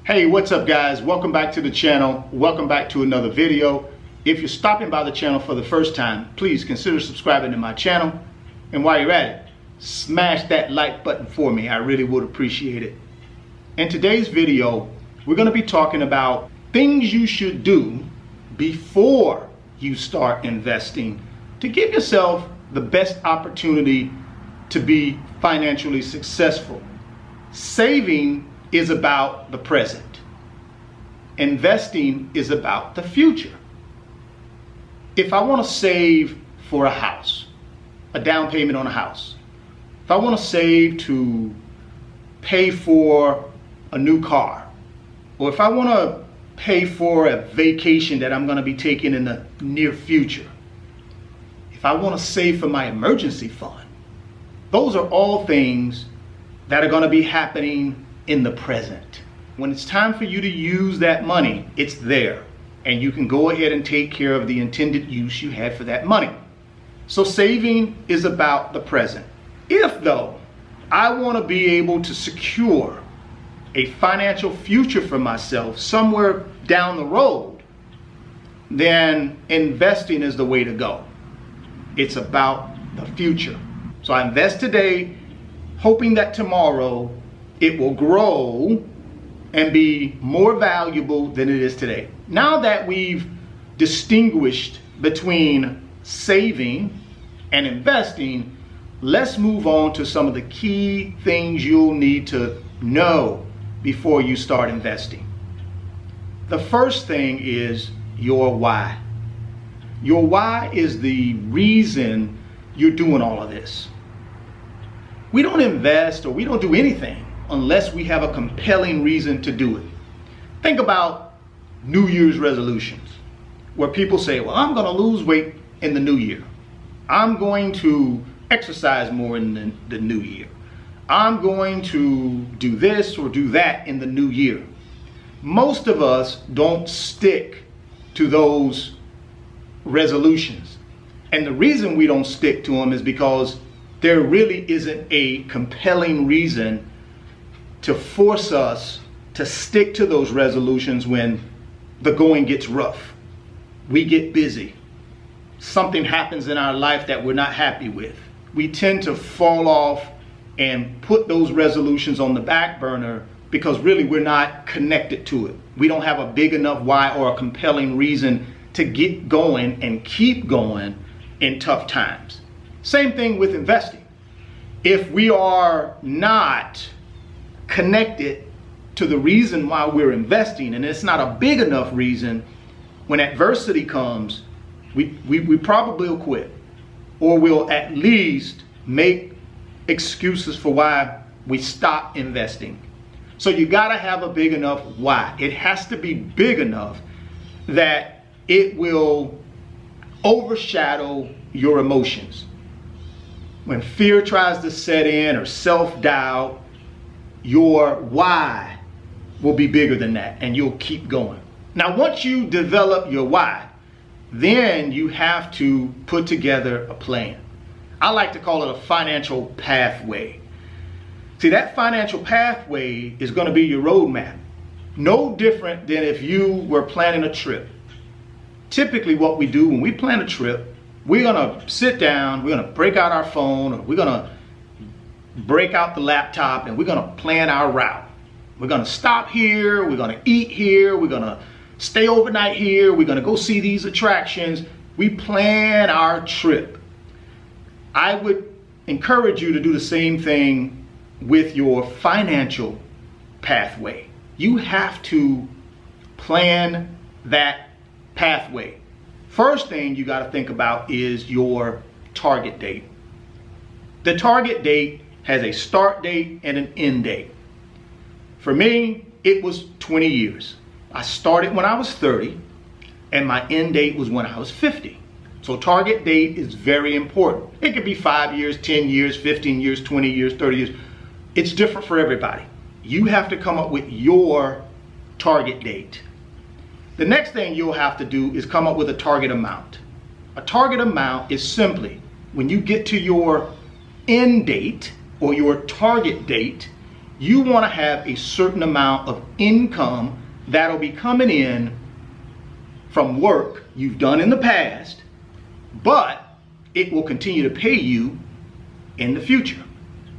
Hey, what's up guys? Welcome back to the channel. Welcome back to another video. If you're stopping by the channel for the first time, please consider subscribing to my channel. And while you're at it, smash that like button for me. I really would appreciate it. In today's video, we're going to be talking about things you should do before you start investing to give yourself the best opportunity to be financially successful. Saving is about the present. Investing is about the future. If I want to save for a house, a down payment on a house, if I want to save to pay for a new car, or if I want to pay for a vacation that I'm going to be taking in the near future, if I want to save for my emergency fund, those are all things that are going to be happening in the present. When it's time for you to use that money, it's there, and you can go ahead and take care of the intended use you had for that money. So saving is about the present. If though I want to be able to secure a financial future for myself somewhere down the road, then investing is the way to go. It's about the future. So I invest today, hoping that tomorrow it will grow and be more valuable than it is today. Now that we've distinguished between saving and investing, let's move on to some of the key things you'll need to know before you start investing. The first thing is your why. Your why is the reason you're doing all of this. We don't invest or we don't do anything unless we have a compelling reason to do it. Think about New Year's resolutions, where people say, well, I'm going to lose weight in the new year. I'm going to exercise more in the new year. I'm going to do this or do that in the new year. Most of us don't stick to those resolutions. And the reason we don't stick to them is because there really isn't a compelling reason to force us to stick to those resolutions when the going gets rough. We get busy. Something happens in our life that we're not happy with. We tend to fall off and put those resolutions on the back burner because really we're not connected to it. We don't have a big enough why or a compelling reason to get going and keep going in tough times. Same thing with investing. If we are not connected to the reason why we're investing, and it's not a big enough reason, when adversity comes, we probably will quit, or we'll at least make excuses for why we stop investing. So you gotta have a big enough why. It has to be big enough that it will overshadow your emotions. When fear tries to set in or self-doubt, your why will be bigger than that and you'll keep going. Now, once you develop your why, then you have to put together a plan. I like to call it a financial pathway. See, that financial pathway is going to be your roadmap. No different than if you were planning a trip. Typically what we do when we plan a trip, we're going to sit down, we're going to break out our phone, or we're going to break out the laptop, and we're going to plan our route. We're going to stop here, we're going to eat here, we're going to stay overnight here, we're going to go see these attractions. We plan our trip. I would encourage you to do the same thing with your financial pathway. You have to plan that pathway. First thing you got to think about is your target date. The target date has a start date and an end date. For me, it was 20 years. I started when I was 30 and my end date was when I was 50. So target date is very important. It could be 5 years, 10 years, 15 years, 20 years, 30 years. It's different for everybody. You have to come up with your target date. The next thing you'll have to do is come up with a target amount. A target amount is simply when you get to your end date or your target date, you want to have a certain amount of income that'll be coming in from work you've done in the past, but it will continue to pay you in the future.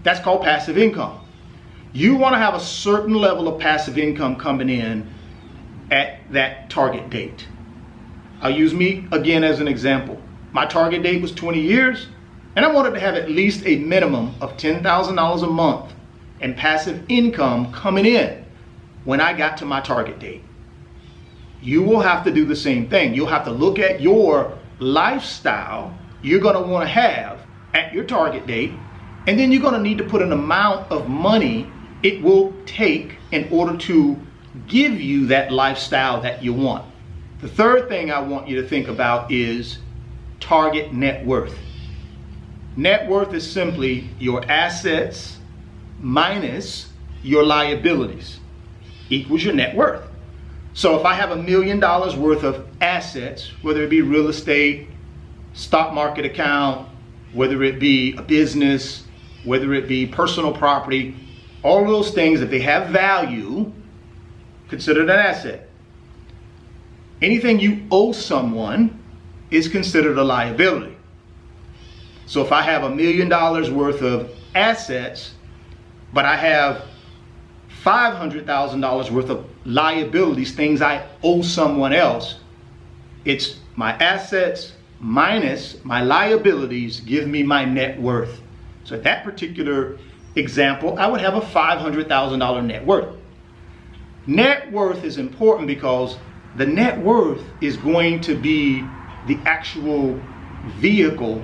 That's called passive income. You want to have a certain level of passive income coming in at that target date. I'll use me again as an example. My target date was 20 years, and I wanted to have at least a minimum of $10,000 a month in passive income coming in when I got to my target date. You will have to do the same thing. You'll have to look at your lifestyle you're going to want to have at your target date, and then you're going to need to put an amount of money it will take in order to give you that lifestyle that you want. The third thing I want you to think about is target net worth. Net worth is simply your assets minus your liabilities equals your net worth. So if I have $1 million worth of assets, whether it be real estate, stock market account, whether it be a business, whether it be personal property, all of those things, if they have value, considered an asset. Anything you owe someone is considered a liability. So if I have $1 million worth of assets, but I have $500,000 worth of liabilities, things I owe someone else, it's my assets minus my liabilities give me my net worth. So at that particular example, I would have a $500,000 net worth. Net worth is important because the net worth is going to be the actual vehicle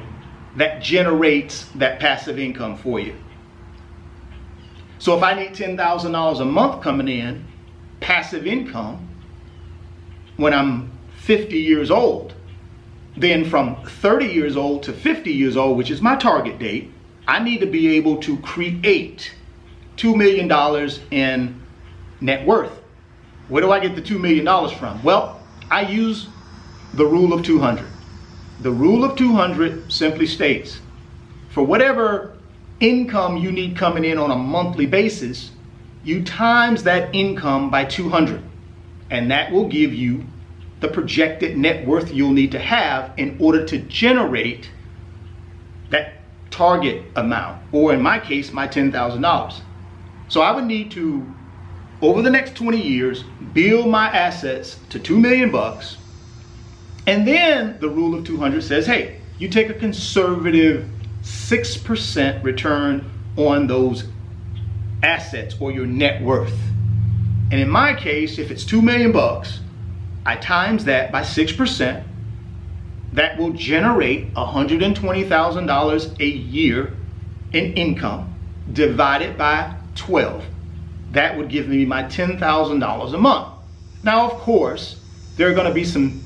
that generates that passive income for you. So if I need $10,000 a month coming in, passive income, when I'm 50 years old, then from 30 years old to 50 years old, which is my target date, I need to be able to create $2 million in net worth. Where do I get the $2 million from? Well, I use the rule of 200. The rule of 200 simply states, for whatever income you need coming in on a monthly basis, you times that income by 200. And that will give you the projected net worth you'll need to have in order to generate that target amount, or in my case, my $10,000. So I would need to, over the next 20 years, build my assets to $2 million. And then the rule of 200 says, hey, you take a conservative 6% return on those assets or your net worth. And in my case, if it's $2 million, I times that by 6%. That will generate $120,000 a year in income divided by 12. That would give me my $10,000 a month. Now, of course, there are going to be some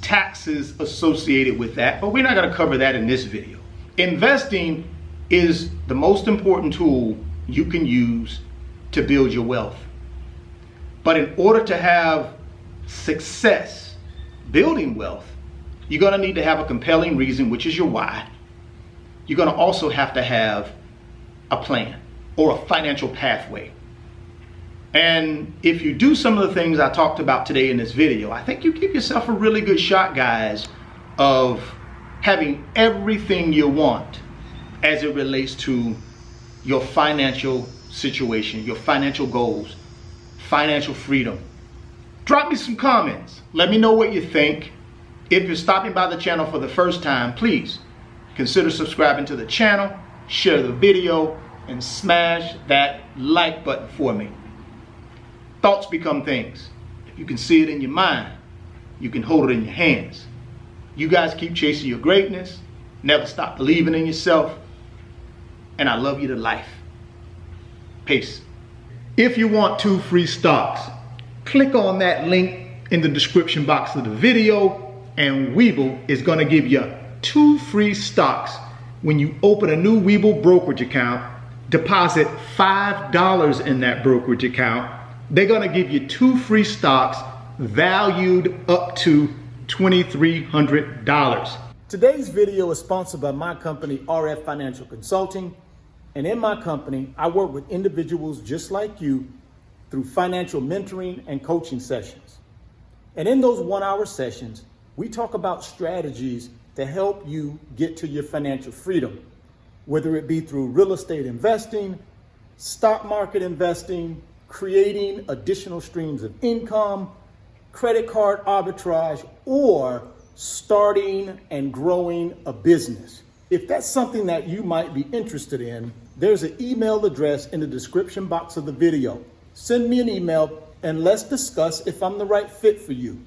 taxes associated with that, but we're not going to cover that in this video. Investing is the most important tool you can use to build your wealth. But in order to have success building wealth, you're going to need to have a compelling reason, which is your why. You're going to also have to have a plan or a financial pathway. And if you do some of the things I talked about today in this video, I think you give yourself a really good shot, guys, of having everything you want as it relates to your financial situation, your financial goals, financial freedom. Drop me some comments. Let me know what you think. If you're stopping by the channel for the first time, please consider subscribing to the channel, share the video, and smash that like button for me. Thoughts become things. If you can see it in your mind, you can hold it in your hands. You guys keep chasing your greatness, never stop believing in yourself, and I love you to life. Peace. If you want 2 free stocks, click on that link in the description box of the video, and Webull is going to give you 2 free stocks when you open a new Webull brokerage account. Deposit $5 in that brokerage account. They're going to give you 2 free stocks valued up to $2,300. Today's video is sponsored by my company, RF Financial Consulting. And in my company, I work with individuals just like you through financial mentoring and coaching sessions. And in those 1-hour sessions, we talk about strategies to help you get to your financial freedom, whether it be through real estate investing, stock market investing, creating additional streams of income, credit card arbitrage, or starting and growing a business. If that's something that you might be interested in, there's an email address in the description box of the video. Send me an email and let's discuss if I'm the right fit for you.